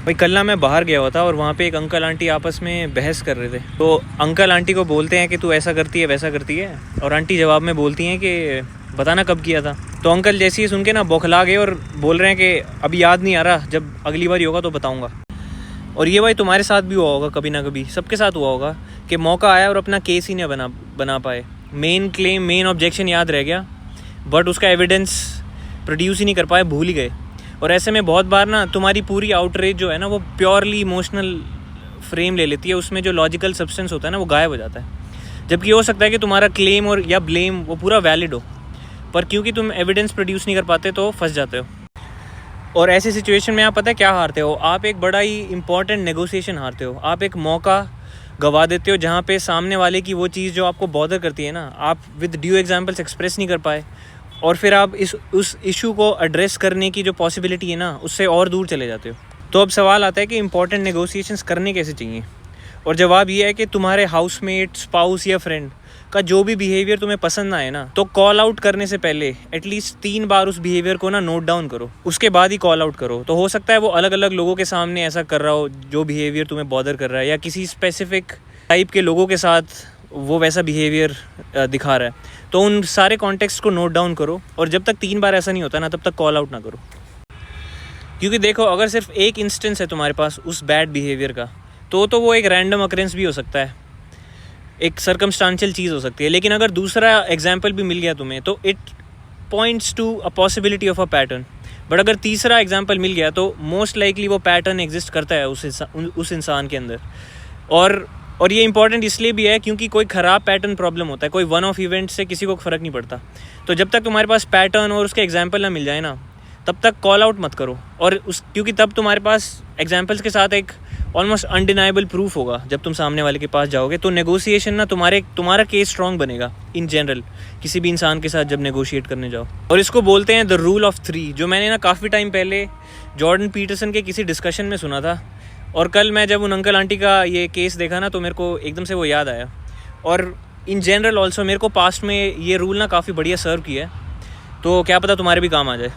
भाई कल ना मैं बाहर गया हुआ था और वहाँ पे एक अंकल आंटी आपस में बहस कर रहे थे। तो अंकल आंटी को बोलते हैं कि तू ऐसा करती है वैसा करती है, और आंटी जवाब में बोलती हैं कि बताना कब किया था। तो अंकल जैसे ही सुन के ना बौखला गए और बोल रहे हैं कि अभी याद नहीं आ रहा, जब अगली बार होगा तो बताऊँगा। और ये भाई तुम्हारे साथ भी हुआ होगा, कभी ना कभी सबके साथ हुआ होगा कि मौका आया और अपना केस ही नहीं बना पाए। मेन क्लेम, मेन ऑब्जेक्शन याद रह गया, बट उसका एविडेंस प्रोड्यूस ही नहीं कर पाए, भूल ही गए। और ऐसे में बहुत बार ना तुम्हारी पूरी आउटरीच जो है ना वो प्योरली इमोशनल फ्रेम ले लेती है, उसमें जो लॉजिकल सब्सटेंस होता है ना वो गायब हो जाता है। जबकि हो सकता है कि तुम्हारा क्लेम और या ब्लेम वो पूरा वैलिड हो, पर क्योंकि तुम एविडेंस प्रोड्यूस नहीं कर पाते तो फंस जाते हो। और ऐसी सिचुएशन में आप पता है क्या हारते हो, आप एक बड़ा ही इंपॉर्टेंट नेगोशिएशन हारते हो। आप एक मौका गवा देते हो जहाँ पे सामने वाले की वो चीज़ जो आपको बॉदर करती है ना, आप विद ड्यू एग्जांपल्स एक्सप्रेस नहीं कर पाए, और फिर आप उस इशू को एड्रेस करने की जो पॉसिबिलिटी है ना उससे और दूर चले जाते हो। तो अब सवाल आता है कि इंपॉर्टेंट नेगोशिएशंस करने कैसे चाहिए, और जवाब ये है कि तुम्हारे हाउसमेट, स्पाउस या फ्रेंड का जो भी बिहेवियर तुम्हें पसंद ना आए ना, तो कॉल आउट करने से पहले एटलीस्ट 3 बार उस बिहेवियर को ना नोट डाउन करो, उसके बाद ही कॉल आउट करो। तो हो सकता है वो अलग अलग लोगों के सामने ऐसा कर रहा हो जो बिहेवियर तुम्हें बॉदर कर रहा है, या किसी स्पेसिफिक टाइप के लोगों के साथ वो वैसा बिहेवियर दिखा रहा है। तो उन सारे कॉन्टेक्स्ट को नोट डाउन करो, और जब तक 3 बार ऐसा नहीं होता ना तब तक कॉल आउट ना करो। क्योंकि देखो, अगर सिर्फ एक इंस्टेंस है तुम्हारे पास उस बैड बिहेवियर का, तो वो एक रैंडम अकरेंस भी हो सकता है, एक सर्कमस्टांशियल चीज़ हो सकती है। लेकिन अगर दूसरा एग्जाम्पल भी मिल गया तुम्हें तो it points to a possibility of a pattern. But अगर तीसरा एग्जाम्पल मिल गया तो मोस्ट लाइकली वो पैटर्न एग्जिस्ट करता है उस इंसान के अंदर। और ये इंपॉर्टेंट इसलिए भी है क्योंकि कोई ख़राब पैटर्न प्रॉब्लम होता है, कोई वन ऑफ इवेंट से किसी को फ़र्क नहीं पड़ता। तो जब तक तुम्हारे पास पैटर्न और उसके एग्जाम्पल ना मिल जाए ना, तब तक कॉल आउट मत करो। और क्योंकि तब तुम्हारे पास एग्जाम्पल्स के साथ एक ऑलमोस्ट अनडिनाइबल प्रूफ होगा। जब तुम सामने वाले के पास जाओगे तो नेगोशिएशन ना तुम्हारा केस स्ट्रॉन्ग बनेगा इन जनरल, किसी भी इंसान के साथ जब नेगोशिएट करने जाओ। और इसको बोलते हैं द रूल ऑफ 3, जो मैंने ना काफ़ी टाइम पहले जॉर्डन पीटरसन के किसी डिस्कशन में सुना था। और कल मैं जब उन अंकल आंटी का ये केस देखा ना तो मेरे को एकदम से वो याद आया। और इन जनरल ऑल्सो मेरे को पास्ट में ये रूल ना काफ़ी बढ़िया सर्व किया है, तो क्या पता तुम्हारे भी काम आ जाए।